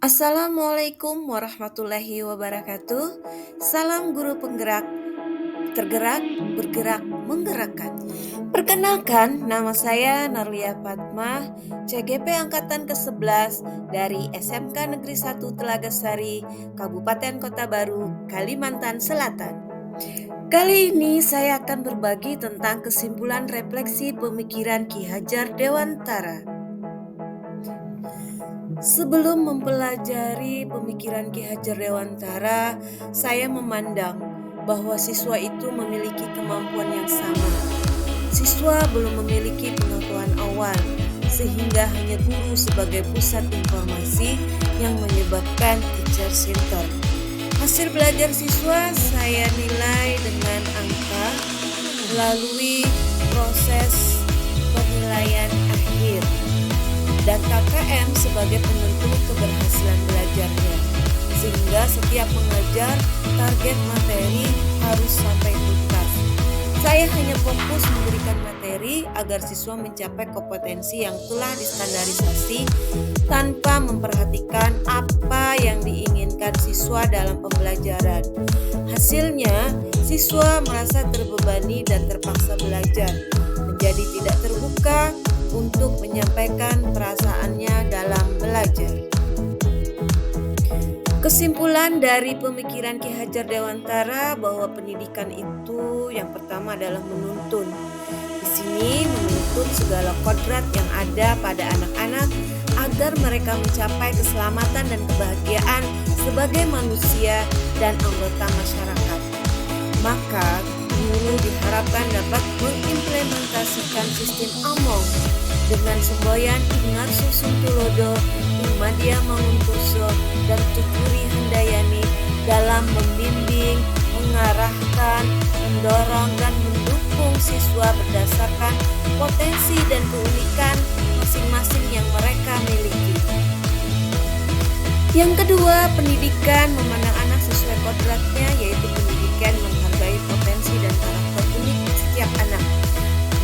Assalamualaikum warahmatullahi wabarakatuh. Salam guru penggerak, tergerak, bergerak, menggerakkan. Perkenalkan, nama saya Narlia Fatmah, CGP Angkatan ke-11 dari SMK Negeri 1 Telaga Sari, Kabupaten Kota Baru, Kalimantan Selatan. Kali ini saya akan berbagi tentang kesimpulan refleksi pemikiran Ki Hajar Dewantara. Sebelum mempelajari pemikiran Ki Hajar Dewantara, saya memandang bahwa siswa itu memiliki kemampuan yang sama. Siswa belum memiliki pengetahuan awal, sehingga hanya guru sebagai pusat informasi yang menyebabkan teacher center. Hasil belajar siswa saya nilai dengan angka melalui proses penilaian akhir dan KKM sebagai penentu keberhasilan belajarnya. Sehingga setiap mengajar, target materi harus sampai tuntas. Saya hanya fokus memberikan materi agar siswa mencapai kompetensi yang telah distandarisasi tanpa memperhatikan apa yang diinginkan siswa dalam pembelajaran. Hasilnya, siswa merasa terbebani dan terpaksa belajar, menjadi tidak terbuka untuk menyampaikan perasaannya dalam belajar. Kesimpulan dari pemikiran Ki Hajar Dewantara bahwa pendidikan itu yang pertama adalah menuntun. Di sini menuntun segala kodrat yang ada pada anak-anak agar mereka mencapai keselamatan dan kebahagiaan sebagai manusia dan anggota masyarakat. Maka guru diharapkan dapat mengimplementasikan sistem AMONG dengan semboyan Ingarso Suntulodo, Muhammadiyah Mangunkusumo, dan Tuturi Handayani dalam membimbing, mengarahkan, mendorong, dan mendukung siswa berdasarkan potensi dan keunikan masing-masing yang mereka miliki. Yang kedua, pendidikan memandang anak sesuai kodratnya, yaitu pendidikan menghargai potensi dan karakter unik setiap anak.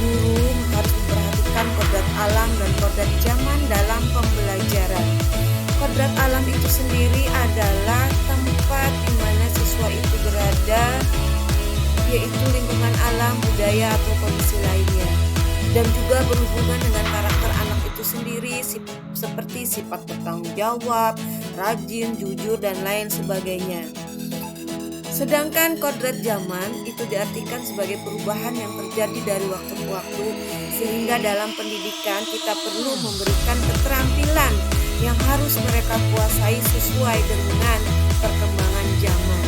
Guru harus memperhatikan kodrat alam dan kodrat zaman dalam pembelajaran. Kodrat alam itu sendiri adalah tempat di mana siswa itu berada, yaitu lingkungan alam, budaya, atau kondisi lainnya. Dan juga berhubungan dengan karakter anak itu sendiri, seperti sifat bertanggung jawab, rajin, jujur, dan lain sebagainya. Sedangkan kodrat zaman itu diartikan sebagai perubahan yang terjadi dari waktu ke waktu, sehingga dalam pendidikan kita perlu memberikan keterampilan yang harus mereka kuasai sesuai dengan perkembangan zaman.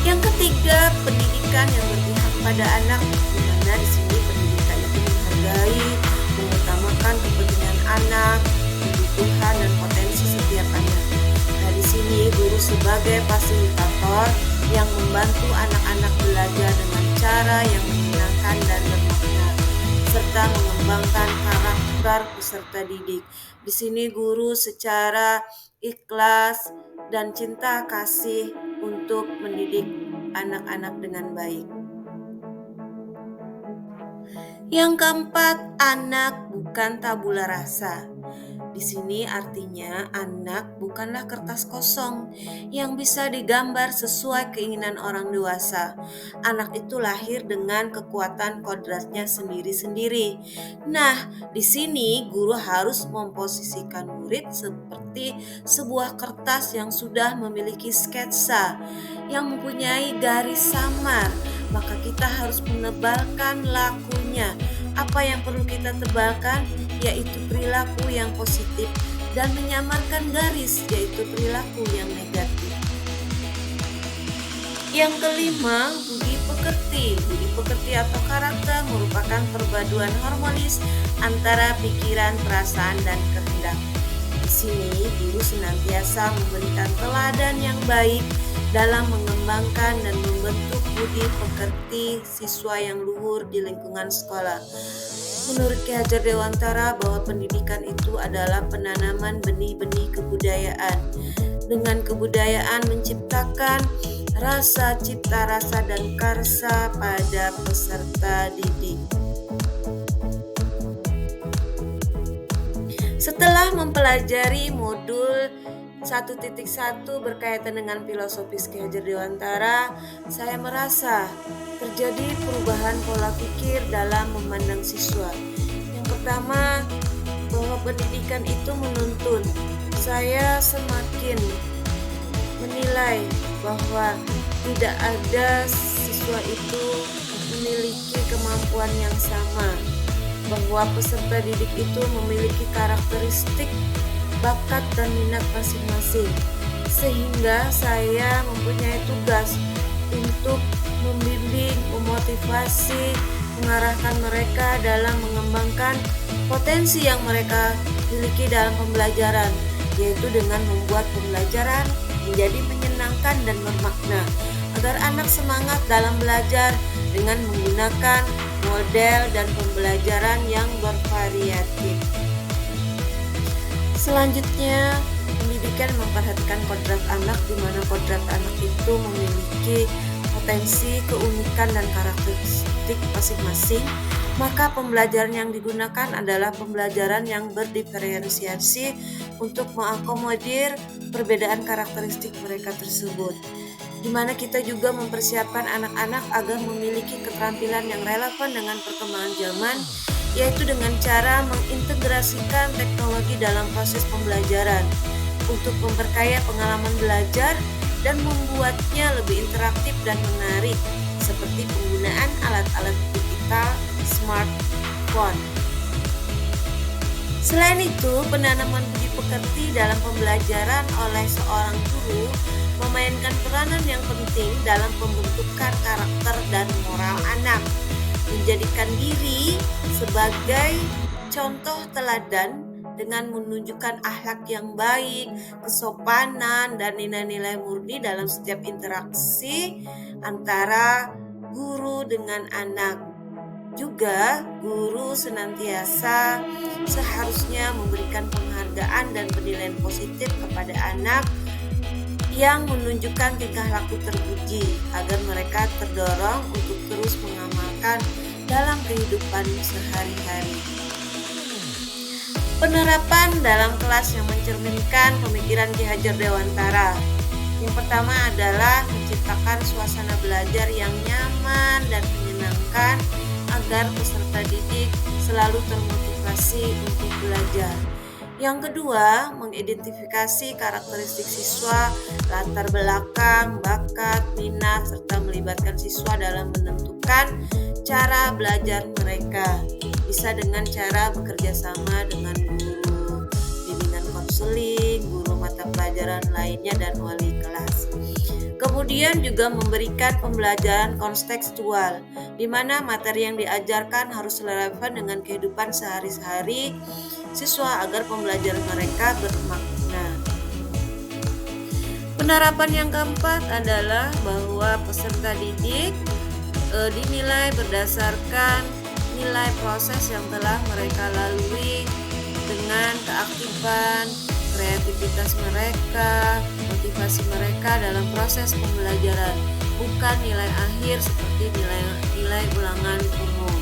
Yang ketiga, pendidikan yang berpihak pada anak, di mana di sini pendidikan itu menghargai, mengutamakan kepentingan anak, kebutuhan dan potensi setiap anak. Nah, di sini guru sebagai fasilitator yang membantu anak-anak belajar dengan cara yang menyenangkan dan bermakna, serta mengembangkan karakter peserta didik. Di sini guru secara ikhlas dan cinta kasih untuk mendidik anak-anak dengan baik. Yang keempat, anak bukan tabula rasa. Di sini artinya anak bukanlah kertas kosong yang bisa digambar sesuai keinginan orang dewasa. Anak itu lahir dengan kekuatan kodratnya sendiri-sendiri. Nah, di sini guru harus memposisikan murid seperti sebuah kertas yang sudah memiliki sketsa yang mempunyai garis samar. Maka kita harus menebalkan lakunya. Apa yang perlu kita tebalkan, yaitu perilaku yang positif, dan menyamarkan garis, yaitu perilaku yang negatif. Yang kelima, budi pekerti. Budi pekerti atau karakter merupakan perpaduan harmonis antara pikiran, perasaan, dan kehendak. Di sini, guru senantiasa memberikan teladan yang baik dalam mengembangkan dan membentuk budi pekerti siswa yang luhur di lingkungan sekolah. Menurut Ki Hajar Dewantara bahwa pendidikan itu adalah penanaman benih-benih kebudayaan. Dengan kebudayaan menciptakan rasa cipta rasa dan karsa pada peserta didik. Setelah mempelajari modul 1.1 berkaitan dengan filosofis Ki Hajar Dewantara, saya merasa terjadi perubahan pola pikir dalam memandang siswa. Yang pertama, bahwa pendidikan itu menuntun. Saya semakin menilai bahwa tidak ada siswa itu memiliki kemampuan yang sama, bahwa peserta didik itu memiliki karakteristik, bakat, dan minat masing-masing, sehingga saya mempunyai tugas untuk membimbing, memotivasi, mengarahkan mereka dalam mengembangkan potensi yang mereka miliki dalam pembelajaran, yaitu dengan membuat pembelajaran menjadi menyenangkan dan bermakna, agar anak semangat dalam belajar dengan menggunakan model dan pembelajaran yang bervariatif. Selanjutnya, pendidikan memperhatikan kodrat anak, di mana kodrat anak itu memiliki potensi, keunikan, dan karakteristik masing-masing. Maka pembelajaran yang digunakan adalah pembelajaran yang berdiferensiasi untuk mengakomodir perbedaan karakteristik mereka tersebut, di mana kita juga mempersiapkan anak-anak agar memiliki keterampilan yang relevan dengan perkembangan zaman, yaitu dengan cara mengintegrasikan teknologi dalam proses pembelajaran untuk memperkaya pengalaman belajar dan membuatnya lebih interaktif dan menarik, seperti penggunaan alat-alat digital smartphone. Selain itu, penanaman budi pekerti dalam pembelajaran oleh seorang guru memainkan peranan yang penting dalam pembentukan karakter dan moral anak, menjadikan diri sebagai contoh teladan dengan menunjukkan akhlak yang baik, kesopanan, dan nilai-nilai murni dalam setiap interaksi antara guru dengan anak. Juga, guru senantiasa seharusnya memberikan penghargaan dan penilaian positif kepada anak yang menunjukkan tingkah laku terpuji, agar mereka terdorong untuk terus mengamalkan dalam kehidupan sehari-hari. Penerapan dalam kelas yang mencerminkan pemikiran Ki Hajar Dewantara. Yang pertama adalah menciptakan suasana belajar yang nyaman dan menyenangkan agar peserta didik selalu termotivasi untuk belajar. Yang kedua, mengidentifikasi karakteristik siswa, latar belakang, bakat, minat, serta melibatkan siswa dalam menentukan cara belajar mereka. Bisa dengan cara bekerja sama dengan guru, bimbingan konseling, guru mata pelajaran lainnya, dan wali kelas. Kemudian juga memberikan pembelajaran kontekstual, di mana materi yang diajarkan harus relevan dengan kehidupan sehari-hari siswa agar pembelajaran mereka bermakna. Penerapan yang keempat adalah bahwa peserta didik dinilai berdasarkan nilai proses yang telah mereka lalui dengan keaktifan, kreativitas mereka, motivasi mereka dalam proses pembelajaran, bukan nilai akhir seperti nilai ulangan umum.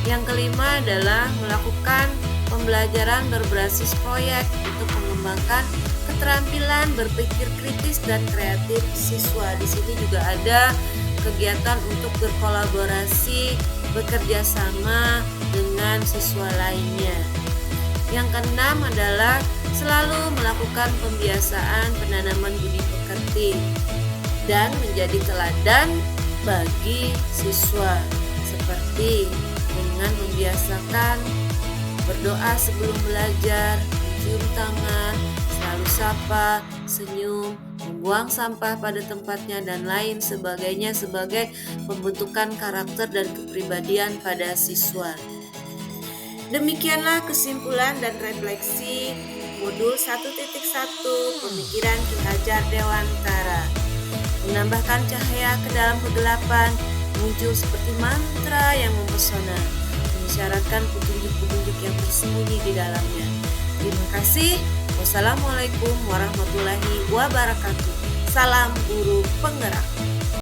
Yang kelima adalah melakukan pembelajaran berbasis proyek untuk mengembangkan keterampilan berpikir kritis dan kreatif siswa. Di sini juga ada kegiatan untuk berkolaborasi, bekerja sama dengan siswa lainnya. Yang keenam adalah selalu melakukan pembiasaan penanaman budi pekerti dan menjadi teladan bagi siswa, seperti dengan membiasakan berdoa sebelum belajar, mencium tangan, selalu sapa, senyum, membuang sampah pada tempatnya, dan lain sebagainya sebagai pembentukan karakter dan kepribadian pada siswa. Demikianlah kesimpulan dan refleksi modul 1.1 Pemikiran Ki Hajar Dewantara. Menambahkan cahaya ke dalam kegelapan, muncul seperti mantra yang mempesona, mengisyaratkan petunjuk-petunjuk yang tersembunyi di dalamnya. Terima kasih. Wassalamualaikum warahmatullahi wabarakatuh. Salam guru penggerak.